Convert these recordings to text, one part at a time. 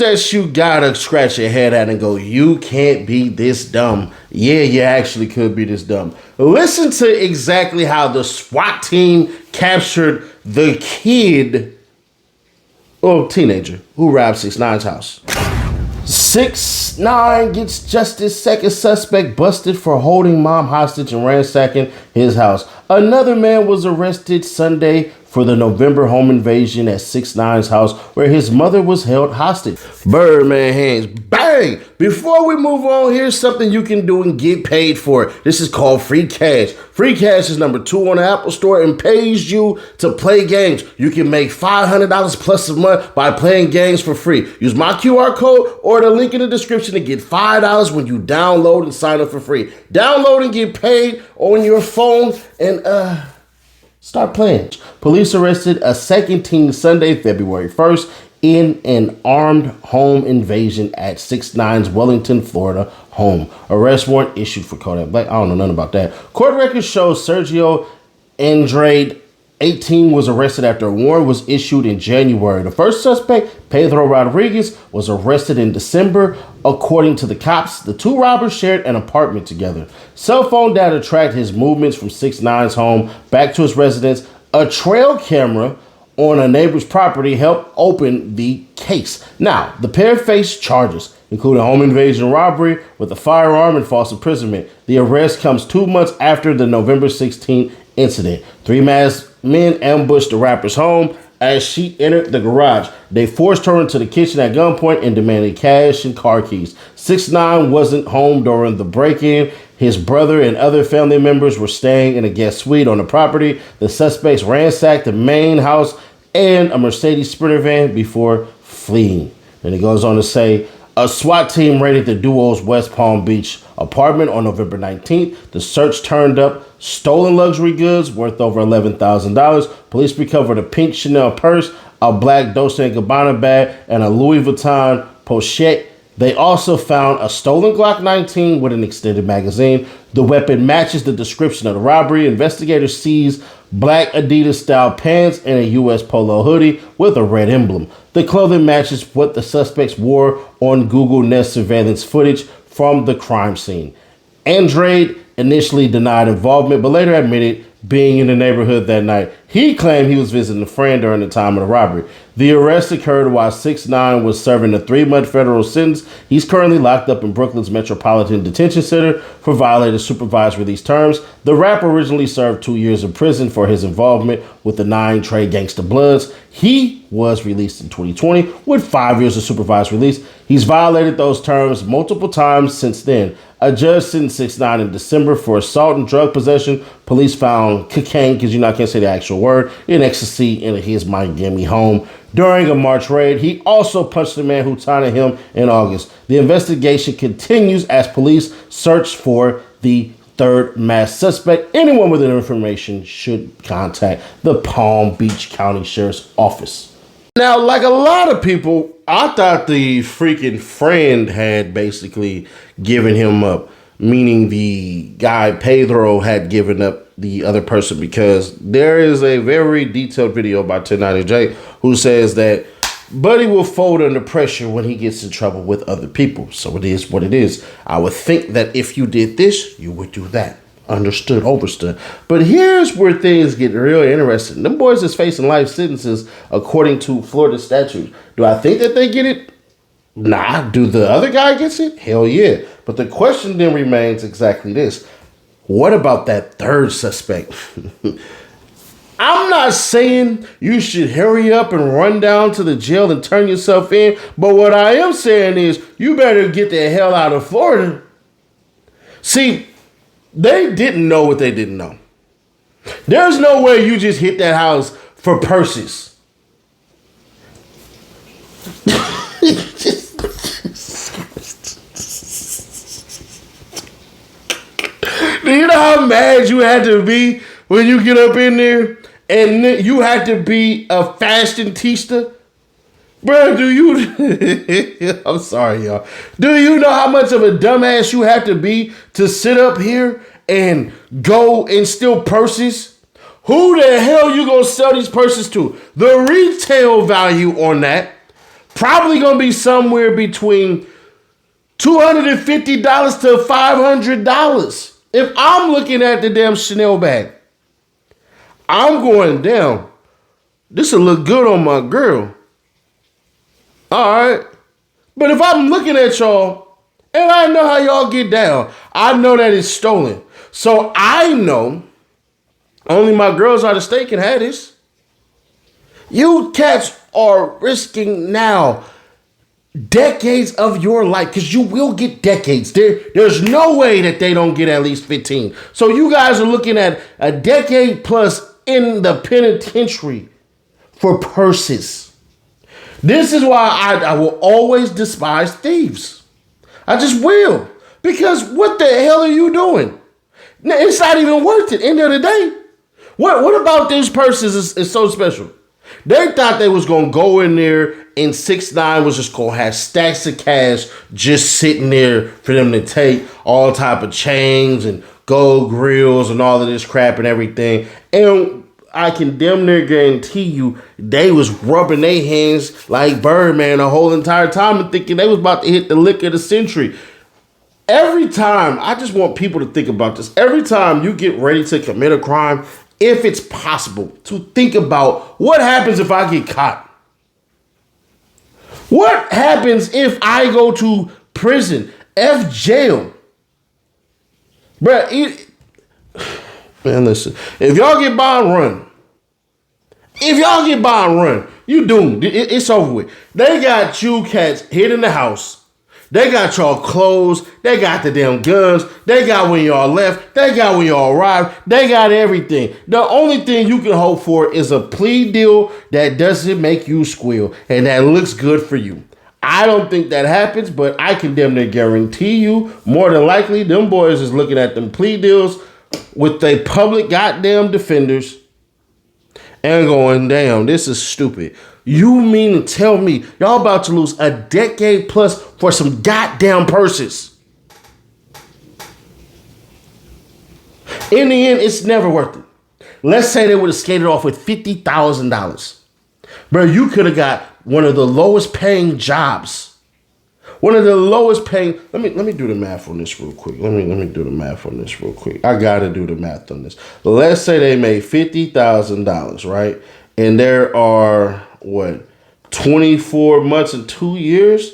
that you gotta scratch your head at and go, you can't be this dumb. Yeah, you actually could be this dumb. Listen to exactly how the SWAT team captured the kid, or teenager, who robbed 6ix9ine's house. 6ix9ine gets justice. Second suspect busted for holding mom hostage and ransacking his house. Another man was arrested Sunday for the November home invasion at 6ix9ine's house where his mother was held hostage. Birdman hands, bang! Before we move on, here's something you can do and get paid for. This is called free cash. Free cash is number 2 on the Apple Store and pays you to play games. You can make $500 plus a month by playing games for free. Use my QR code or the link in the description to get $5 when you download and sign up for free. Download and get paid on your phone and start playing. Police arrested a second teen Sunday, February 1st, in an armed home invasion at 6ix9ine's Wellington, Florida home. Arrest warrant issued for Kodak Black. I don't know nothing about that. Court records show Sergio Andrade, 18, was arrested after a warrant was issued in January. The first suspect, Pedro Rodriguez, was arrested in December. According to the cops, the two robbers shared an apartment together. Cell phone data tracked his movements from 6ix9ine's home back to his residence. A trail camera on a neighbor's property helped open the case. Now, the pair faced charges, including home invasion robbery with a firearm and false imprisonment. The arrest comes 2 months after the November 16th incident. 3 masked men ambushed the rapper's home as she entered the garage. They forced her into the kitchen at gunpoint and demanded cash and car keys. 6ix9ine wasn't home during the break-in. His brother and other family members were staying in a guest suite on the property. The suspects ransacked the main house and a Mercedes Sprinter van before fleeing. Then it goes on to say, a SWAT team raided the duo's West Palm Beach apartment on November 19th. The search turned up stolen luxury goods worth over $11,000. Police recovered a pink Chanel purse, a black Dolce & Gabbana bag, and a Louis Vuitton pochette. They also found a stolen Glock 19 with an extended magazine. The weapon matches the description of the robbery. Investigators seized black Adidas-style pants and a U.S. Polo hoodie with a red emblem. The clothing matches what the suspects wore on Google Nest surveillance footage from the crime scene. Andrade initially denied involvement, but later admitted being in the neighborhood that night. He claimed he was visiting a friend during the time of the robbery. The arrest occurred while 6ix9ine was serving a 3-month federal sentence. He's currently locked up in Brooklyn's Metropolitan Detention Center for violating supervised release terms. The rapper originally served 2 years in prison for his involvement with the 9 Trey Gangsta Bloods. He was released in 2020 with 5 years of supervised release. He's violated those terms multiple times since then. A judge sentenced 6ix9ine in December for assault and drug possession. Police found cocaine, because I can't say the actual word, in ecstasy in his Miami home. During a March raid, he also punched the man who taunted him in August. The investigation continues as police search for the third masked suspect. Anyone with information should contact the Palm Beach County Sheriff's Office. Now, like a lot of people, I thought the freaking friend had basically given him up, meaning the guy Pedro had given up the other person, because there is a very detailed video by 1090J who says that Buddy will fold under pressure when he gets in trouble with other people. So it is what it is. I would think that if you did this, you would do that. Understood, overstood. But here's where things get really interesting. Them boys is facing life sentences according to Florida statute. Do I think that they get it? Nah. Do the other guy gets it? Hell yeah. But the question then remains exactly this. What about that third suspect? I'm not saying you should hurry up and run down to the jail and turn yourself in. But what I am saying is you better get the hell out of Florida. See, they didn't know what they didn't know. There's no way you just hit that house for purses. Do you know how mad you had to be when you get up in there and you had to be a fashionista? Bro, do you... I'm sorry, y'all. Do you know how much of a dumbass you have to be to sit up here and go and steal purses? Who the hell you gonna sell these purses to? The retail value on that Probably gonna be somewhere between $250 to $500. If I'm looking at the damn Chanel bag, I'm going down. This will look good on my girl. All right. But if I'm looking at y'all and I know how y'all get down, I know that it's stolen. So I know only my girls out of state can have this. You cats are risking now decades of your life, because you will get decades. There's no way that they don't get at least 15. So you guys are looking at a decade plus in the penitentiary for purses. This is why I will always despise thieves. I just will. Because what the hell are you doing? It's not even worth it. End of the day. What about these purses is so special? They thought they was going to go in there and 6ix9ine was just going to have stacks of cash just sitting there for them to take, all type of chains and gold grills and all of this crap and everything. And I can damn near guarantee you they was rubbing their hands like Birdman the whole entire time and thinking they was about to hit the lick of the century. Every time, I just want people to think about this. Every time you get ready to commit a crime, if it's possible, to think about what happens if I get caught. What happens if I go to prison, jail? Bruh, man, listen. If y'all get bond run, you doomed. It's over with. They got you cats hidden in the house. They got y'all clothes. They got the damn guns. They got when y'all left. They got when y'all arrived. They got everything. The only thing you can hope for is a plea deal that doesn't make you squeal and that looks good for you. I don't think that happens, but I can damn near guarantee you, more than likely, them boys is looking at them plea deals with their public goddamn defenders and going, damn, this is stupid. You mean to tell me y'all about to lose a decade plus for some goddamn purses? In the end, it's never worth it. Let's say they would have skated off with $50,000. Bro, you could have got one of the lowest paying jobs. One of the lowest paying. Let me do the math on this real quick. Let me do the math on this real quick. I gotta do the math on this. Let's say they made $50,000, right? And there are 24 months and 2 years.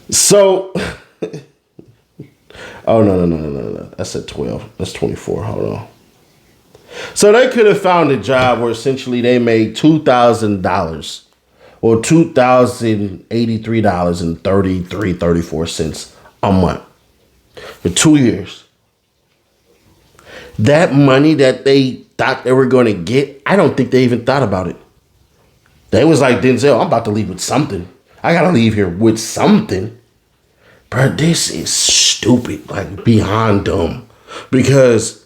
So, oh no. That's at 12. That's 24. Hold on. So they could have found a job where essentially they made $2,000 or $2,083.34 a month for 2 years. That money that they thought they were going to get, I don't think they even thought about it. They was like, Denzel, I'm about to leave with something. I got to leave here with something. Bro, this is stupid, like beyond dumb. Because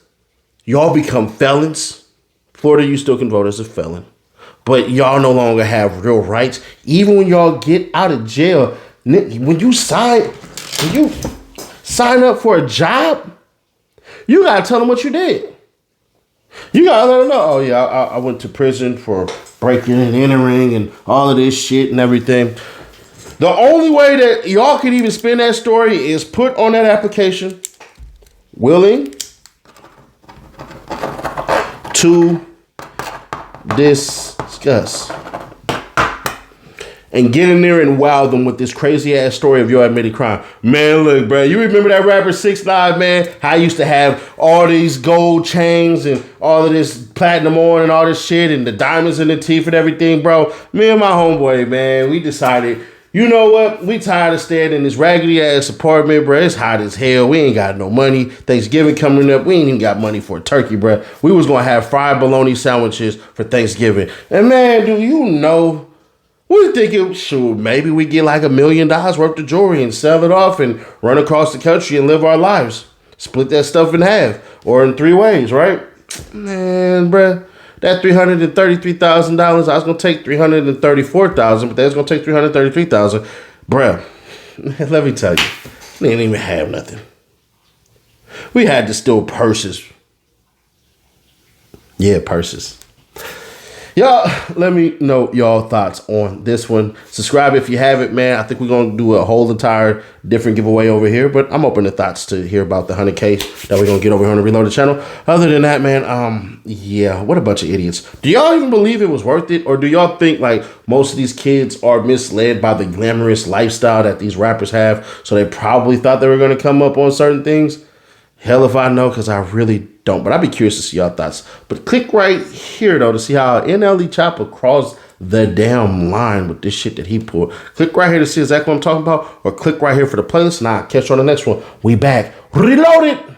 y'all become felons. Florida, you still can vote as a felon. But y'all no longer have real rights. Even when y'all get out of jail, when you sign up for a job, you got to tell them what you did. You got to let them know, oh yeah, I went to prison for breaking and entering and all of this shit and everything. The only way that y'all can even spin that story is put on that application, willing to discuss. And get in there and wow them with this crazy ass story of your admitted crime. Man, look, bro, you remember that rapper 6ix9ine, man? How I used to have all these gold chains and all of this platinum on and all this shit and the diamonds in the teeth and everything, bro. Me and my homeboy, man, we decided, you know what? We tired of staying in this raggedy ass apartment, bro. It's hot as hell. We ain't got no money. Thanksgiving coming up. We ain't even got money for a turkey, bro. We was going to have fried bologna sandwiches for Thanksgiving. And man, do you know, we thinking, shoot, maybe we get like $1 million worth of jewelry and sell it off and run across the country and live our lives. Split that stuff in half or in 3 ways, right? Man, bruh, that $333,000, I was going to take $334,000, but that's going to take $333,000. Bruh, let me tell you, we didn't even have nothing. We had to steal purses. Yeah, purses. Y'all, let me know y'all thoughts on this one. Subscribe if you haven't, man. I think we're going to do a whole entire different giveaway over here, but I'm open to thoughts to hear about the 100K that we're going to get over here on the Reloaded channel. Other than that, man, yeah, what a bunch of idiots. Do y'all even believe it was worth it? Or do y'all think like most of these kids are misled by the glamorous lifestyle that these rappers have? So they probably thought they were going to come up on certain things? Hell if I know, because I really don't. But I'd be curious to see y'all thoughts. But click right here, though, to see how NLE Chopper crossed the damn line with this shit that he pulled. Click right here to see exactly what I'm talking about. Or click right here for the playlist. And I'll catch you on the next one. We back. Reloaded.